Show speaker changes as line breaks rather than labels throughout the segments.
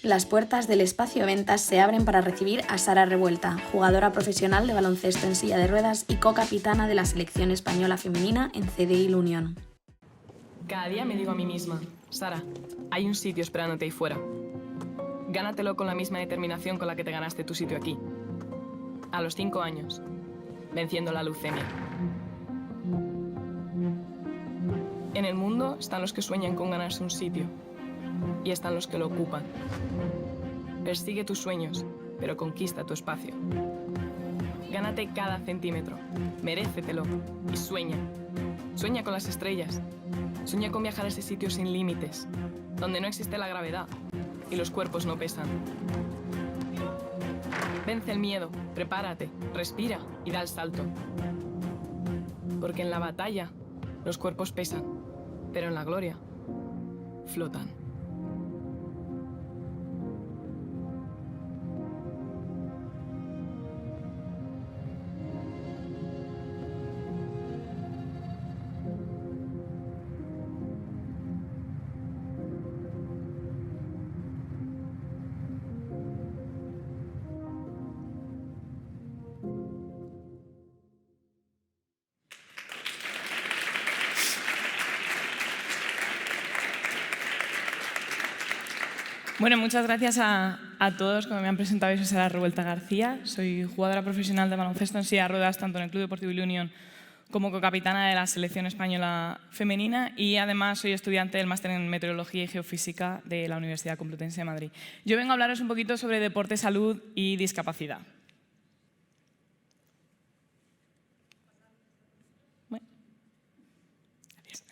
Las puertas del espacio Ventas se abren para recibir a Sara Revuelta, jugadora profesional de baloncesto en silla de ruedas y co-capitana de la selección española femenina en CDI La Unión.
Cada día me digo a mí misma, Sara, hay un sitio esperándote ahí fuera. Gánatelo con la misma determinación con la que te ganaste tu sitio aquí. A los 5 años, venciendo la leucemia. En el mundo están los que sueñan con ganarse un sitio y están los que lo ocupan. Persigue tus sueños, pero conquista tu espacio. Gánate cada centímetro, merécetelo y sueña. Sueña con las estrellas. Sueña con viajar a ese sitio sin límites, donde no existe la gravedad y los cuerpos no pesan. Vence el miedo, prepárate, respira y da el salto. Porque en la batalla los cuerpos pesan, pero en la gloria flotan.
Bueno, muchas gracias a todos. Como me han presentado, soy Sara Revuelta García. Soy jugadora profesional de baloncesto en silla de ruedas tanto en el Club Deportivo La Unión como co-capitana de la selección española femenina y además soy estudiante del máster en Meteorología y Geofísica de la Universidad Complutense de Madrid. Yo vengo a hablaros un poquito sobre deporte, salud y discapacidad. Bueno, gracias.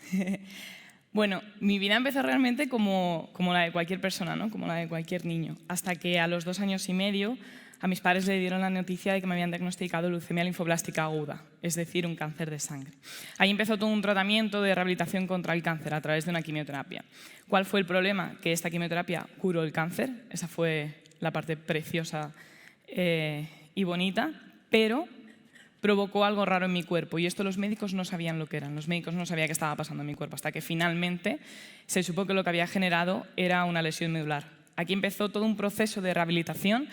Bueno, mi vida empezó realmente como la de cualquier persona, ¿no? Como la de cualquier niño, hasta que a los 2 años y medio a mis padres le dieron la noticia de que me habían diagnosticado leucemia linfoblástica aguda, es decir, un cáncer de sangre. Ahí empezó todo un tratamiento de rehabilitación contra el cáncer a través de una quimioterapia. ¿Cuál fue el problema? Que esta quimioterapia curó el cáncer, esa fue la parte preciosa y bonita, pero provocó algo raro en mi cuerpo y esto los médicos no sabían lo que eran, los médicos no sabían qué estaba pasando en mi cuerpo hasta que finalmente se supo que lo que había generado era una lesión medular. Aquí empezó todo un proceso de rehabilitación,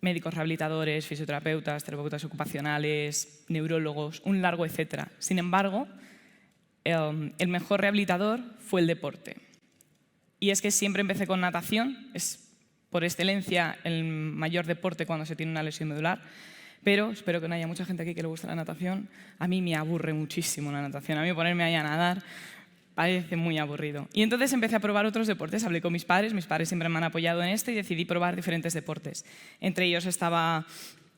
médicos rehabilitadores, fisioterapeutas, terapeutas ocupacionales, neurólogos, un largo etcétera. Sin embargo, el mejor rehabilitador fue el deporte. Y es que siempre empecé con natación, es por excelencia el mayor deporte cuando se tiene una lesión medular. Pero espero que no haya mucha gente aquí que le guste la natación. A mí me aburre muchísimo la natación. A mí ponerme ahí a nadar parece muy aburrido. Y entonces empecé a probar otros deportes. Hablé con mis padres siempre me han apoyado en esto y decidí probar diferentes deportes. Entre ellos estaba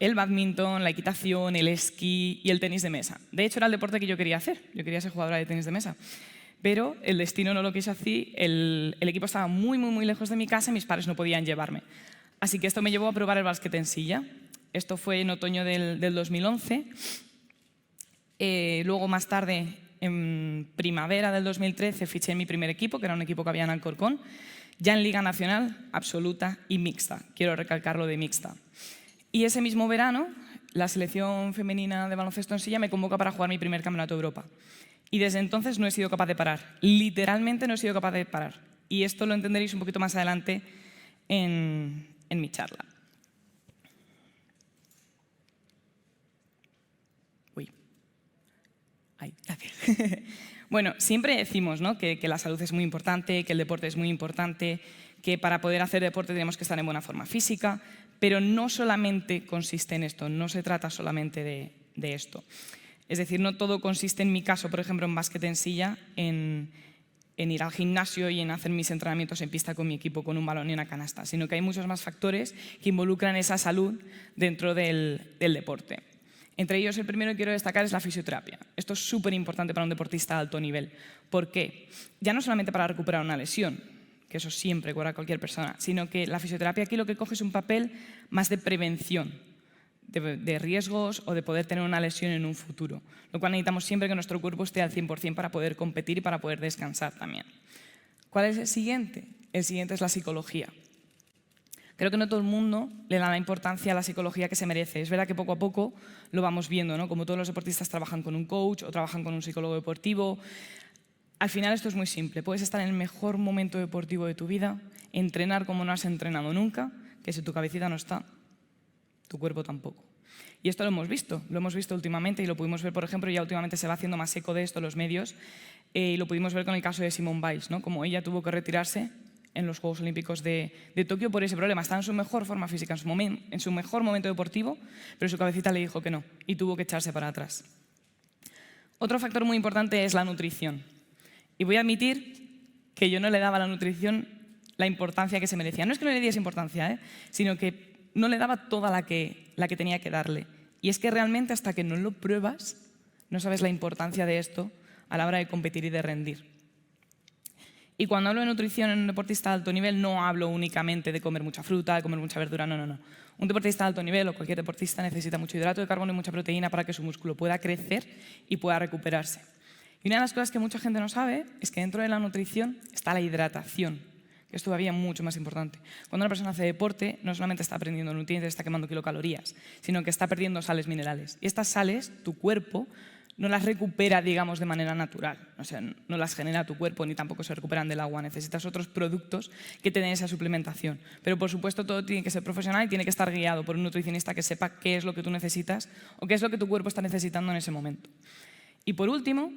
el bádminton, la equitación, el esquí y el tenis de mesa. De hecho, era el deporte que yo quería hacer. Yo quería ser jugadora de tenis de mesa. Pero el destino no lo quiso así. El equipo estaba muy, muy, muy lejos de mi casa y mis padres no podían llevarme. Así que esto me llevó a probar el básquet en silla. Esto fue en otoño del 2011. Luego, más tarde, en primavera del 2013, fiché en mi primer equipo, que era un equipo que había en Alcorcón, ya en Liga Nacional, absoluta y mixta. Quiero recalcarlo de mixta. Y ese mismo verano, la selección femenina de baloncesto en silla me convoca para jugar mi primer campeonato de Europa. Y desde entonces no he sido capaz de parar. Literalmente no he sido capaz de parar. Y esto lo entenderéis un poquito más adelante en mi charla. Ay, gracias. Bueno, siempre decimos, ¿no?, que la salud es muy importante, que el deporte es muy importante, que para poder hacer deporte tenemos que estar en buena forma física, pero no solamente consiste en esto, no se trata solamente de esto. Es decir, no todo consiste, en mi caso, por ejemplo, en básquet en silla, en ir al gimnasio y en hacer mis entrenamientos en pista con mi equipo, con un balón y una canasta, sino que hay muchos más factores que involucran esa salud dentro del deporte. Entre ellos, el primero que quiero destacar es la fisioterapia. Esto es súper importante para un deportista de alto nivel. ¿Por qué? Ya no solamente para recuperar una lesión, que eso siempre cura a cualquier persona, sino que la fisioterapia aquí lo que coge es un papel más de prevención, de riesgos o de poder tener una lesión en un futuro. Lo cual necesitamos siempre que nuestro cuerpo esté al 100% para poder competir y para poder descansar también. ¿Cuál es el siguiente? El siguiente es la psicología. Creo que no todo el mundo le da la importancia a la psicología que se merece. Es verdad que poco a poco lo vamos viendo, ¿no? Como todos los deportistas trabajan con un coach o trabajan con un psicólogo deportivo. al final esto es muy simple. Puedes estar en el mejor momento deportivo de tu vida, entrenar como no has entrenado nunca, que si tu cabecita no está, tu cuerpo tampoco. Y esto lo hemos visto últimamente y lo pudimos ver, por ejemplo, ya últimamente se va haciendo más eco de esto en los medios, y lo pudimos ver con el caso de Simone Biles, ¿no? Como ella tuvo que retirarse en los Juegos Olímpicos de Tokio por ese problema. Estaba en su mejor forma física, en su mejor momento deportivo, pero su cabecita le dijo que no y tuvo que echarse para atrás. Otro factor muy importante es la nutrición. Y voy a admitir que yo no le daba a la nutrición la importancia que se merecía. No es que no le diese importancia, sino que no le daba toda la que tenía que darle. Y es que realmente hasta que no lo pruebas, no sabes la importancia de esto a la hora de competir y de rendir. Y cuando hablo de nutrición en un deportista de alto nivel, no hablo únicamente de comer mucha fruta, de comer mucha verdura, no. Un deportista de alto nivel o cualquier deportista necesita mucho hidrato de carbono y mucha proteína para que su músculo pueda crecer y pueda recuperarse. Y una de las cosas que mucha gente no sabe es que dentro de la nutrición está la hidratación, que es todavía mucho más importante. Cuando una persona hace deporte, no solamente está perdiendo nutrientes, está quemando kilocalorías, sino que está perdiendo sales minerales. Y estas sales, tu cuerpo no las recupera, digamos, de manera natural. O sea, no las genera tu cuerpo ni tampoco se recuperan del agua. Necesitas otros productos que te den esa suplementación. Pero, por supuesto, todo tiene que ser profesional y tiene que estar guiado por un nutricionista que sepa qué es lo que tú necesitas o qué es lo que tu cuerpo está necesitando en ese momento. Y, por último,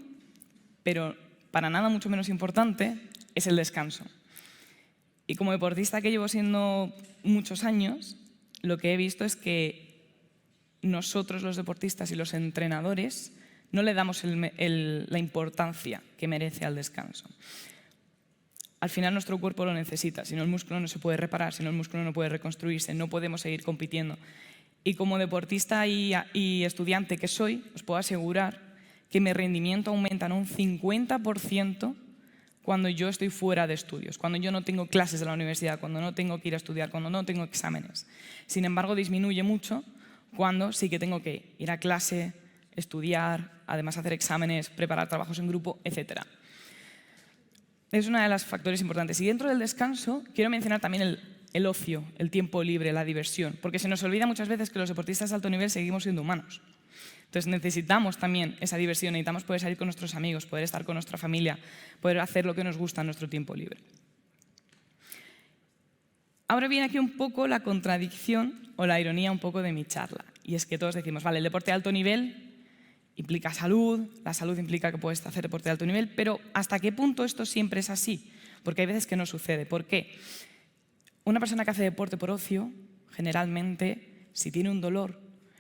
pero para nada mucho menos importante, es el descanso. Y como deportista que llevo siendo muchos años, lo que he visto es que nosotros, los deportistas y los entrenadores, no le damos la importancia que merece al descanso. Al final nuestro cuerpo lo necesita, si no el músculo no se puede reparar, si no el músculo no puede reconstruirse, no podemos seguir compitiendo. Y como deportista y estudiante que soy, os puedo asegurar que mi rendimiento aumenta en un 50% cuando yo estoy fuera de estudios, cuando yo no tengo clases de la universidad, cuando no tengo que ir a estudiar, cuando no tengo exámenes. Sin embargo, disminuye mucho cuando sí que tengo que ir a clase, estudiar, además hacer exámenes, preparar trabajos en grupo, etc. Es uno de los factores importantes. Y dentro del descanso, quiero mencionar también el ocio, el tiempo libre, la diversión, porque se nos olvida muchas veces que los deportistas de alto nivel seguimos siendo humanos. Entonces necesitamos también esa diversión, necesitamos poder salir con nuestros amigos, poder estar con nuestra familia, poder hacer lo que nos gusta en nuestro tiempo libre. Ahora viene aquí un poco la contradicción o la ironía un poco de mi charla. Y es que todos decimos, vale, el deporte de alto nivel implica salud, la salud implica que puedes hacer deporte de alto nivel, pero ¿hasta qué punto esto siempre es así? Porque hay veces que no sucede. ¿Por qué? Una persona que hace deporte por ocio, generalmente, si tiene un dolor,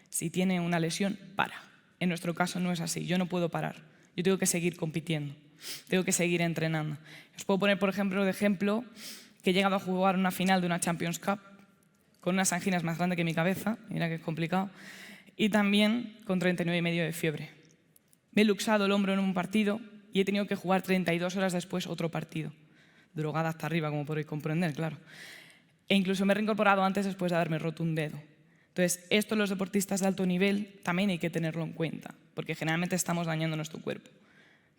si tiene una lesión, para. En nuestro caso no es así, yo no puedo parar. Yo tengo que seguir compitiendo, tengo que seguir entrenando. Os puedo poner, por ejemplo, que he llegado a jugar una final de una Champions Cup con unas anginas más grandes que mi cabeza, mira que es complicado, y también con 39,5 de fiebre. Me he luxado el hombro en un partido y he tenido que jugar 32 horas después otro partido. Drogada hasta arriba, como podéis comprender, claro. E incluso me he reincorporado antes después de haberme roto un dedo. Entonces, esto los deportistas de alto nivel también hay que tenerlo en cuenta, porque generalmente estamos dañando nuestro cuerpo.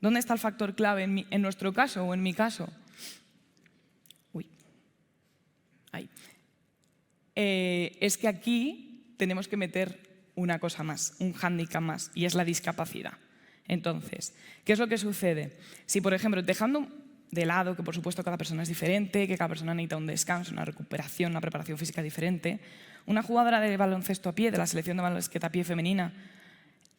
¿Dónde está el factor clave en nuestro caso o en mi caso? Ahí. Es que aquí tenemos que meter una cosa más, un hándicap más, y es la discapacidad. Entonces, ¿qué es lo que sucede? Si, por ejemplo, dejando de lado que, por supuesto, cada persona es diferente, que cada persona necesita un descanso, una recuperación, una preparación física diferente, una jugadora de baloncesto a pie, de la selección de baloncesto a pie femenina,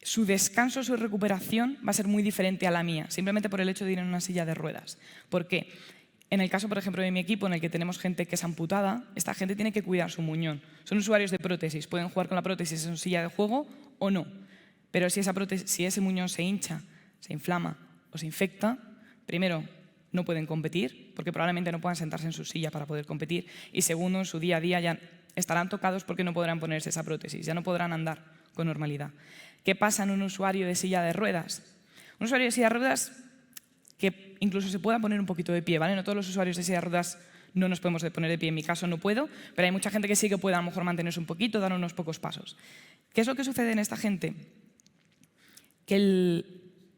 su descanso, su recuperación va a ser muy diferente a la mía, simplemente por el hecho de ir en una silla de ruedas. ¿Por qué? En el caso, por ejemplo, de mi equipo, en el que tenemos gente que es amputada, esta gente tiene que cuidar su muñón. Son usuarios de prótesis, pueden jugar con la prótesis en su silla de juego o no. Pero si ese muñón se hincha, se inflama o se infecta, primero, no pueden competir, porque probablemente no puedan sentarse en su silla para poder competir. Y segundo, en su día a día ya estarán tocados porque no podrán ponerse esa prótesis, ya no podrán andar con normalidad. ¿Qué pasa en un usuario de silla de ruedas? Un usuario de silla de ruedas que incluso se pueda poner un poquito de pie, ¿vale? No todos los usuarios de silla de ruedas no nos podemos poner de pie. En mi caso no puedo, pero hay mucha gente que sí que puede a lo mejor mantenerse un poquito, dar unos pocos pasos. ¿Qué es lo que sucede en esta gente? Que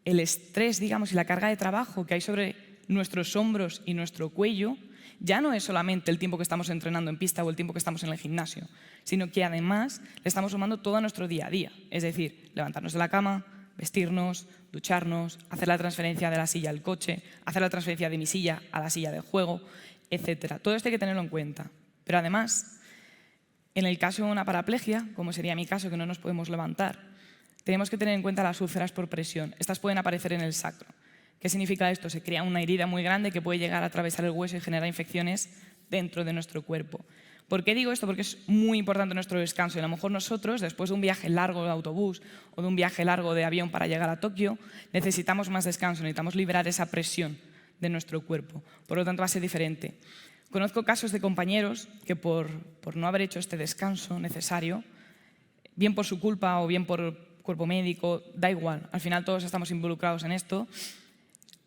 el estrés, digamos, y la carga de trabajo que hay sobre nuestros hombros y nuestro cuello ya no es solamente el tiempo que estamos entrenando en pista o el tiempo que estamos en el gimnasio, sino que además le estamos sumando todo a nuestro día a día. Es decir, levantarnos de la cama, vestirnos, ducharnos, hacer la transferencia de la silla al coche, hacer la transferencia de mi silla a la silla de juego, etc. Todo esto hay que tenerlo en cuenta. Pero además, en el caso de una paraplegia, como sería mi caso, que no nos podemos levantar, tenemos que tener en cuenta las úlceras por presión. Estas pueden aparecer en el sacro. ¿Qué significa esto? Se crea una herida muy grande que puede llegar a atravesar el hueso y generar infecciones dentro de nuestro cuerpo. ¿Por qué digo esto? Porque es muy importante nuestro descanso. Y a lo mejor nosotros, después de un viaje largo de autobús o de un viaje largo de avión para llegar a Tokio, necesitamos más descanso, necesitamos liberar esa presión de nuestro cuerpo. Por lo tanto, va a ser diferente. Conozco casos de compañeros que por no haber hecho este descanso necesario, bien por su culpa o bien por cuerpo médico, da igual, al final todos estamos involucrados en esto,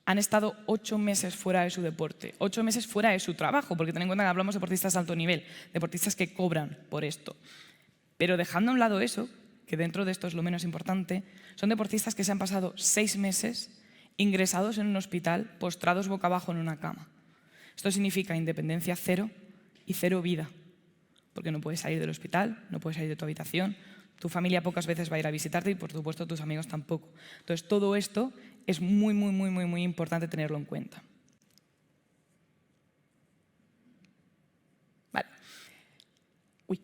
han estado 8 meses fuera de su deporte, 8 meses fuera de su trabajo, porque ten en cuenta que hablamos de deportistas de alto nivel, deportistas que cobran por esto. Pero dejando a un lado eso, que dentro de esto es lo menos importante, son deportistas que se han pasado 6 meses ingresados en un hospital, postrados boca abajo en una cama. Esto significa independencia cero y cero vida, porque no puedes salir del hospital, no puedes salir de tu habitación, tu familia pocas veces va a ir a visitarte y, por supuesto, tus amigos tampoco. Entonces, todo esto es muy, muy, muy, muy, muy importante tenerlo en cuenta. Vale. Uy.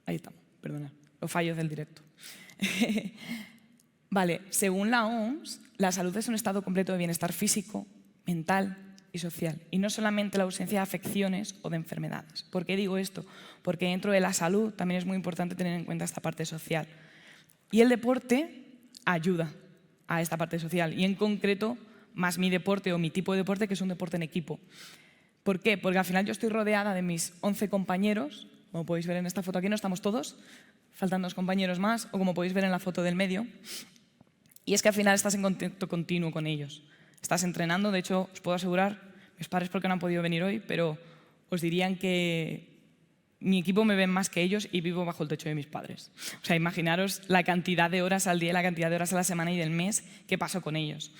Ahí estamos, perdona, los fallos del directo. Vale, según la OMS, la salud es un estado completo de bienestar físico, mental y social, y no solamente la ausencia de afecciones o de enfermedades. ¿Por qué digo esto? Porque dentro de la salud también es muy importante tener en cuenta esta parte social. Y el deporte ayuda a esta parte social, y en concreto, más mi deporte o mi tipo de deporte, que es un deporte en equipo. ¿Por qué? Porque al final yo estoy rodeada de mis 11 compañeros, como podéis ver en esta foto aquí, no estamos todos, faltan 2 compañeros más, o como podéis ver en la foto del medio, y es que al final estás en contacto continuo con ellos. Estás entrenando, de hecho, os puedo asegurar, mis padres porque no han podido venir hoy, pero os dirían que mi equipo me ven más que ellos y vivo bajo el techo de mis padres. O sea, imaginaros la cantidad de horas al día, la cantidad de horas a la semana y del mes que paso con ellos.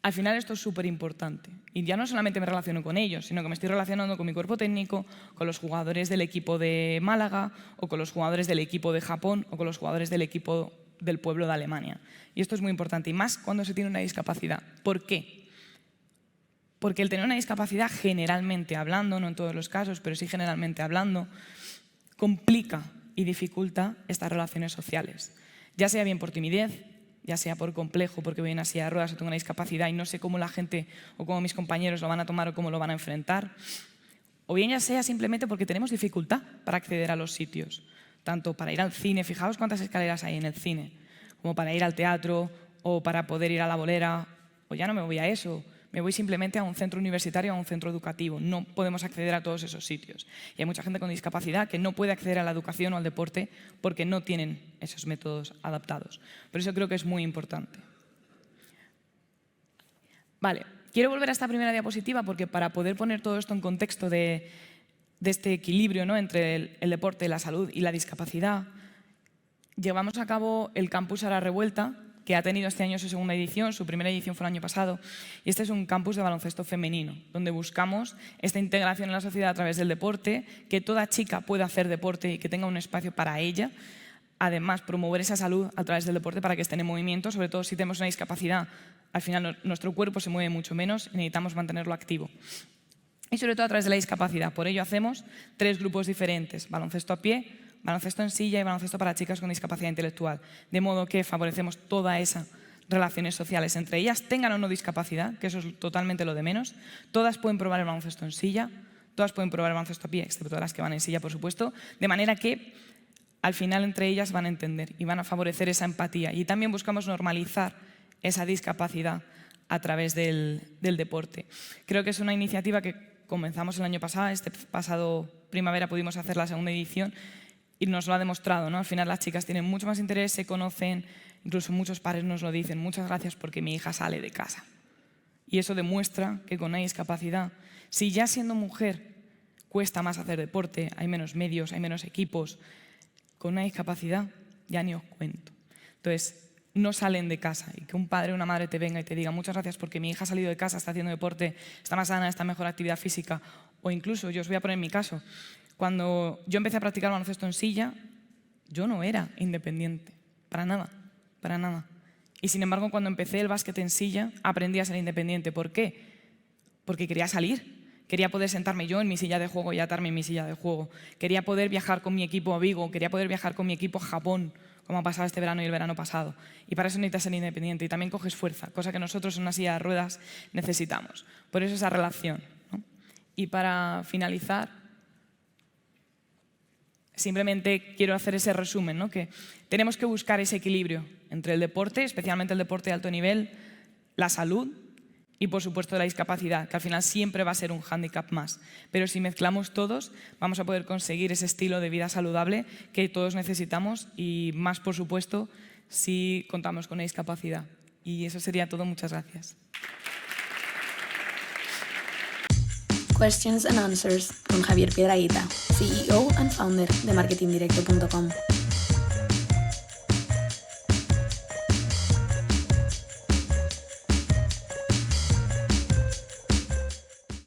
Al final esto es súper importante. Y ya no solamente me relaciono con ellos, sino que me estoy relacionando con mi cuerpo técnico, con los jugadores del equipo de Málaga, o con los jugadores del equipo de Japón, o con los jugadores del equipo del pueblo de Alemania. Y esto es muy importante, y más cuando se tiene una discapacidad. ¿Por qué? Porque el tener una discapacidad, generalmente hablando, no en todos los casos, pero sí generalmente hablando, complica y dificulta estas relaciones sociales. Ya sea bien por timidez, ya sea por complejo, porque voy en una silla de ruedas o tengo una discapacidad y no sé cómo la gente o cómo mis compañeros lo van a tomar o cómo lo van a enfrentar. O bien ya sea simplemente porque tenemos dificultad para acceder a los sitios. Tanto para ir al cine, fijaos cuántas escaleras hay en el cine, como para ir al teatro o para poder ir a la bolera, o ya no me voy a eso. Me voy simplemente a un centro universitario o a un centro educativo. No podemos acceder a todos esos sitios. Y hay mucha gente con discapacidad que no puede acceder a la educación o al deporte porque no tienen esos métodos adaptados. Por eso creo que es muy importante. Vale, quiero volver a esta primera diapositiva porque para poder poner todo esto en contexto de este equilibrio, ¿no?, entre el deporte, la salud y la discapacidad, llevamos a cabo el Campus Sara Revuelta, que ha tenido este año su segunda edición, su primera edición fue el año pasado, y este es un campus de baloncesto femenino, donde buscamos esta integración en la sociedad a través del deporte, que toda chica pueda hacer deporte y que tenga un espacio para ella, además promover esa salud a través del deporte para que estén en movimiento, sobre todo si tenemos una discapacidad, al final nuestro cuerpo se mueve mucho menos y necesitamos mantenerlo activo. Y sobre todo a través de la discapacidad, por ello hacemos 3 grupos diferentes, baloncesto a pie, baloncesto en silla y baloncesto para chicas con discapacidad intelectual, de modo que favorecemos todas esas relaciones sociales entre ellas, tengan o no discapacidad, que eso es totalmente lo de menos. Todas pueden probar el baloncesto en silla, todas pueden probar el baloncesto a pie, excepto las que van en silla, por supuesto, de manera que al final entre ellas van a entender y van a favorecer esa empatía. Y también buscamos normalizar esa discapacidad a través del deporte. Creo que es una iniciativa que comenzamos el año pasado, este pasado primavera pudimos hacer la segunda edición, y nos lo ha demostrado, ¿no? Al final las chicas tienen mucho más interés, se conocen, incluso muchos padres nos lo dicen, muchas gracias porque mi hija sale de casa. Y eso demuestra que con una discapacidad, si ya siendo mujer cuesta más hacer deporte, hay menos medios, hay menos equipos, con una discapacidad ya ni os cuento. Entonces, no salen de casa y que un padre o una madre te venga y te diga muchas gracias porque mi hija ha salido de casa, está haciendo deporte, está más sana, está en mejor actividad física, o incluso, yo os voy a poner mi caso, cuando yo empecé a practicar baloncesto en silla, yo no era independiente, para nada, para nada. Y sin embargo, cuando empecé el básquet en silla, aprendí a ser independiente. ¿Por qué? Porque quería salir. Quería poder sentarme yo en mi silla de juego y atarme en mi silla de juego. Quería poder viajar con mi equipo a Vigo, quería poder viajar con mi equipo a Japón, como ha pasado este verano y el verano pasado. Y para eso necesitas ser independiente y también coges fuerza, cosa que nosotros en una silla de ruedas necesitamos. Por eso esa relación, ¿no? Y para finalizar, simplemente quiero hacer ese resumen, ¿no? Que tenemos que buscar ese equilibrio entre el deporte, especialmente el deporte de alto nivel, la salud y, por supuesto, la discapacidad, que al final siempre va a ser un hándicap más. Pero si mezclamos todos, vamos a poder conseguir ese estilo de vida saludable que todos necesitamos y más, por supuesto, si contamos con la discapacidad. Y eso sería todo. Muchas gracias.
Questions and Answers con Javier Piedrahita, CEO and founder de marketingdirecto.com.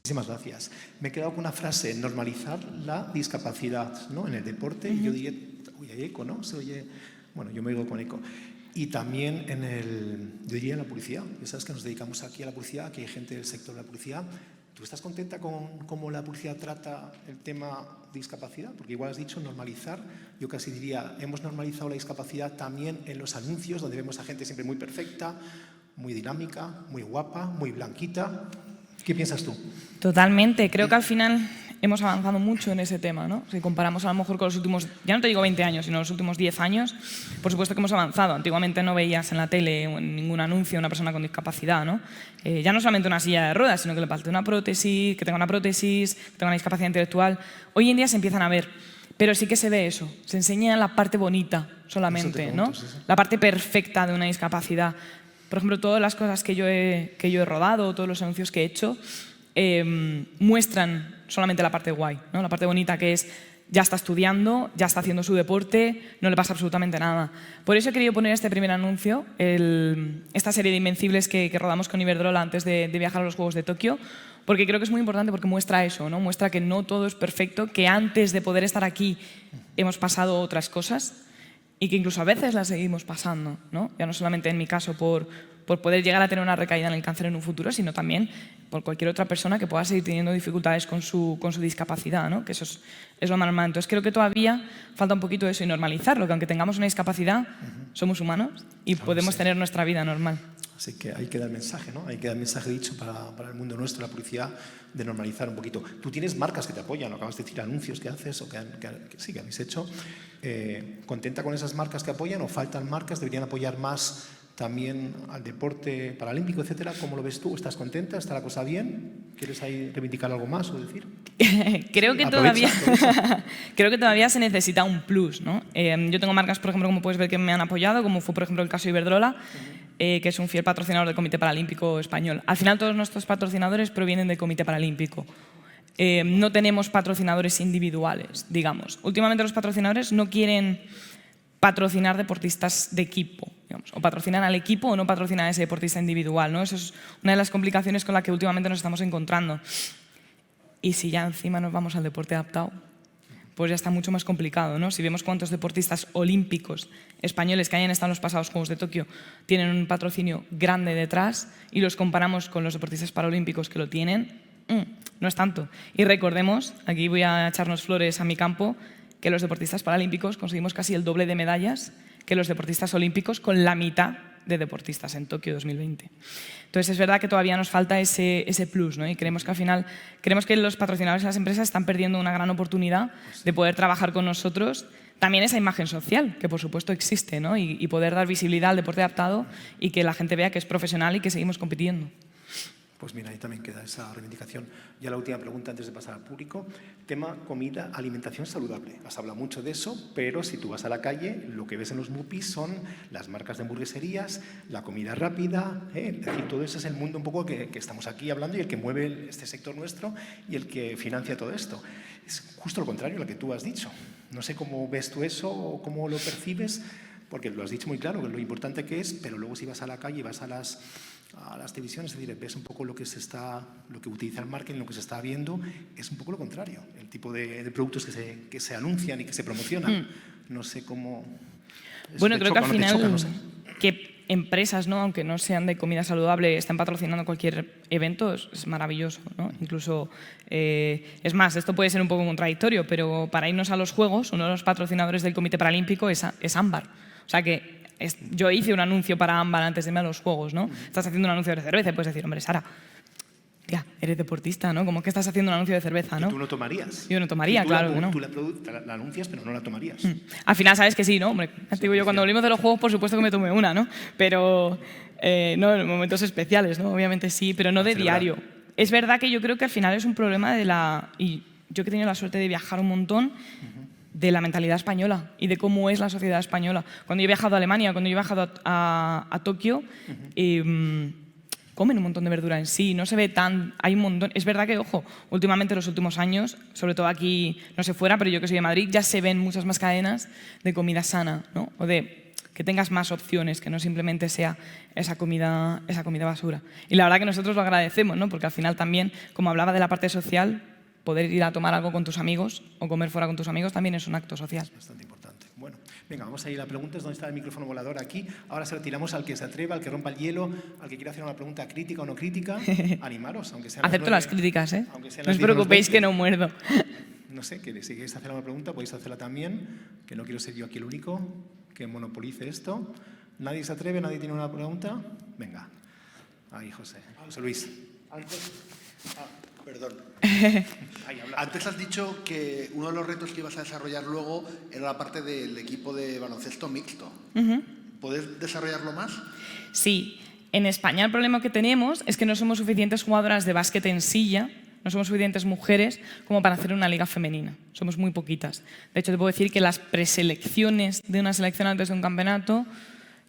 Muchísimas gracias. Me he quedado con una frase: normalizar la discapacidad, ¿no? En el deporte. Yo diría, uy, hay eco, ¿no? Se oye, bueno, yo me oigo con eco. Y también yo diría en la publicidad. Ya sabes que nos dedicamos aquí a la publicidad, que hay gente del sector de la publicidad. ¿Tú estás contenta con cómo la publicidad trata el tema discapacidad? Porque igual has dicho normalizar. Yo casi diría, hemos normalizado la discapacidad también en los anuncios, donde vemos a gente siempre muy perfecta, muy dinámica, muy guapa, muy blanquita. ¿Qué piensas tú?
Totalmente. Creo que al final hemos avanzado mucho en ese tema, ¿no? Si comparamos a lo mejor con los últimos, ya no te digo 20 años, sino los últimos 10 años, por supuesto que hemos avanzado. Antiguamente no veías en la tele o en ningún anuncio una persona con discapacidad, ¿no? Ya no solamente una silla de ruedas, sino que le falte una prótesis, que tenga una prótesis, que tenga una discapacidad intelectual. Hoy en día se empiezan a ver, pero sí que se ve eso. Se enseña la parte bonita solamente, ¿no? La parte perfecta de una discapacidad. Por ejemplo, todas las cosas que yo he rodado, todos los anuncios que he hecho, muestran solamente la parte guay, ¿no? La parte bonita, que es ya está estudiando, ya está haciendo su deporte, no le pasa absolutamente nada. Por eso he querido poner este primer anuncio, esta serie de Invencibles que rodamos con Iberdrola antes de viajar a los Juegos de Tokio, porque creo que es muy importante porque muestra eso, ¿no? Muestra que no todo es perfecto, que antes de poder estar aquí hemos pasado otras cosas y que incluso a veces las seguimos pasando, ¿no? Ya no solamente en mi caso por poder llegar a tener una recaída en el cáncer en un futuro, sino también por cualquier otra persona que pueda seguir teniendo dificultades con su discapacidad, ¿no? Que eso es lo normal. Entonces creo que todavía falta un poquito de eso y normalizarlo, que aunque tengamos una discapacidad, somos humanos y podemos tener nuestra vida normal.
Así que hay que dar mensaje, ¿no? Hay que dar mensaje dicho para el mundo nuestro, la publicidad, de normalizar un poquito. Tú tienes marcas que te apoyan, ¿no? Acabas de decir anuncios que haces o que sí, que habéis hecho. ¿Contenta con esas marcas que apoyan o faltan marcas? ¿Deberían apoyar más también al deporte paralímpico, etcétera? ¿Cómo lo ves tú? ¿Estás contenta? ¿Está la cosa bien? ¿Quieres ahí reivindicar algo más o decir?
Creo que todavía se necesita un plus, ¿no? Yo tengo marcas, por ejemplo, como puedes ver, que me han apoyado, como fue, por ejemplo, el caso de Iberdrola, que es un fiel patrocinador del Comité Paralímpico Español. Al final, todos nuestros patrocinadores provienen del Comité Paralímpico. No tenemos patrocinadores individuales, digamos. Últimamente los patrocinadores no quieren patrocinar deportistas de equipo, digamos, o patrocinan al equipo o no patrocinan a ese deportista individual, ¿no? Eso es una de las complicaciones con las que últimamente nos estamos encontrando. Y si ya encima nos vamos al deporte adaptado, pues ya está mucho más complicado, ¿no? Si vemos cuántos deportistas olímpicos españoles que hayan estado en los pasados Juegos de Tokio tienen un patrocinio grande detrás y los comparamos con los deportistas paralímpicos que lo tienen, no es tanto. Y recordemos, aquí voy a echarnos flores a mi campo, que los deportistas paralímpicos conseguimos casi el doble de medallas que los deportistas olímpicos con la mitad de deportistas en Tokio 2020. Entonces es verdad que todavía nos falta ese plus, ¿no? Y creemos que al final, los patrocinadores de las empresas están perdiendo una gran oportunidad de poder trabajar con nosotros. También esa imagen social, que por supuesto existe, ¿no? Y poder dar visibilidad al deporte adaptado y que la gente vea que es profesional y que seguimos compitiendo.
Pues mira, ahí también queda esa reivindicación. Ya la última pregunta antes de pasar al público. Tema comida, alimentación saludable. Has hablado mucho de eso, pero si tú vas a la calle, lo que ves en los MUPIs son las marcas de hamburgueserías, la comida rápida, Es decir, todo eso es el mundo un poco que estamos aquí hablando y el que mueve este sector nuestro y el que financia todo esto. Es justo lo contrario a lo que tú has dicho. No sé cómo ves tú eso o cómo lo percibes, porque lo has dicho muy claro, que lo importante que es, pero luego si vas a la calle, vas a las televisiones, es decir, ves un poco lo que utiliza el marketing, lo que se está viendo, es un poco lo contrario. El tipo de productos que se anuncian y que se promocionan. No sé cómo...
Bueno, creo que al final, que empresas, ¿no?, aunque no sean de comida saludable, estén patrocinando cualquier evento, es maravilloso, ¿no? Incluso, es más, esto puede ser un poco contradictorio, pero para irnos a los Juegos, uno de los patrocinadores del Comité Paralímpico es Ámbar. O sea que yo hice un anuncio para Ámbar antes de irme a los Juegos, ¿no? Estás haciendo un anuncio de cerveza y puedes decir, hombre, Sara, tía, eres deportista, ¿no? ¿Cómo que estás haciendo un anuncio de cerveza, no?
¿Y tú no tomarías?
Yo no tomaría, claro que no.
Tú la anuncias, pero no la tomarías.
Al final sabes que sí, ¿no? Hombre, digo yo, cuando volvimos de los Juegos, por supuesto que me tomé una, ¿no? Pero no, en momentos especiales, ¿no? Obviamente sí, pero no de diario. Es verdad que yo creo que al final es un problema de la... Y yo que he tenido la suerte de viajar un montón, de la mentalidad española y de cómo es la sociedad española. Cuando yo he viajado a Alemania, cuando yo he viajado a Tokio, comen un montón de verdura en sí, no se ve tan... Hay un montón... Es verdad que, ojo, últimamente, los últimos años, sobre todo aquí, no sé fuera, pero yo que soy de Madrid, ya se ven muchas más cadenas de comida sana, ¿no? O de que tengas más opciones, que no simplemente sea esa comida basura. Y la verdad que nosotros lo agradecemos, ¿no? Porque al final también, como hablaba de la parte social, poder ir a tomar algo con tus amigos o comer fuera con tus amigos también es un acto social.
Bastante importante. Bueno, venga, vamos a ir a preguntas. ¿Dónde está el micrófono volador? Aquí. Ahora se lo tiramos al que se atreva, al que rompa el hielo, al que quiera hacer una pregunta crítica o no crítica. Animaros, aunque sean
Acepto las críticas, ¿eh? No os
10
preocupéis
20.
que no muerdo.
No sé, que si queréis hacer una pregunta podéis hacerla también, que no quiero ser yo aquí el único que monopolice esto. ¿Nadie se atreve? ¿Nadie tiene una pregunta? Venga. Ahí, José. José Luis.
Perdón. Antes has dicho que uno de los retos que ibas a desarrollar luego era la parte del equipo de baloncesto mixto. ¿Puedes desarrollarlo más?
Sí. En España el problema que tenemos es que no somos suficientes jugadoras de básquet en silla, no somos suficientes mujeres como para hacer una liga femenina. Somos muy poquitas. De hecho, te puedo decir que las preselecciones de una selección antes de un campeonato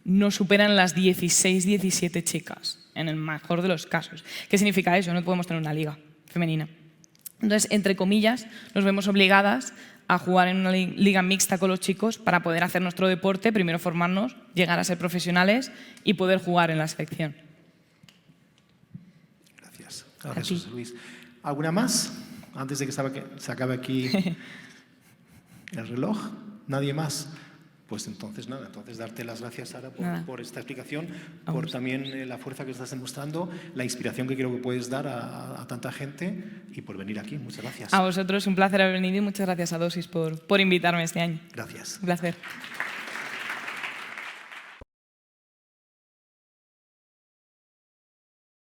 no superan las 16, 17 chicas, en el mejor de los casos. ¿Qué significa eso? No podemos tener una liga femenina. Entonces, entre comillas, nos vemos obligadas a jugar en una liga mixta con los chicos para poder hacer nuestro deporte, primero formarnos, llegar a ser profesionales y poder jugar en la selección.
Gracias. Gracias, José Luis. ¿Alguna más? Antes de que se acabe aquí el reloj. ¿Nadie más? Pues entonces nada, darte las gracias, Sara, por esta explicación, por también la fuerza que estás demostrando, la inspiración que creo que puedes dar a tanta gente y por venir aquí. Muchas gracias.
A vosotros, un placer haber venido y muchas gracias a Dosis por invitarme este año.
Gracias.
Un placer.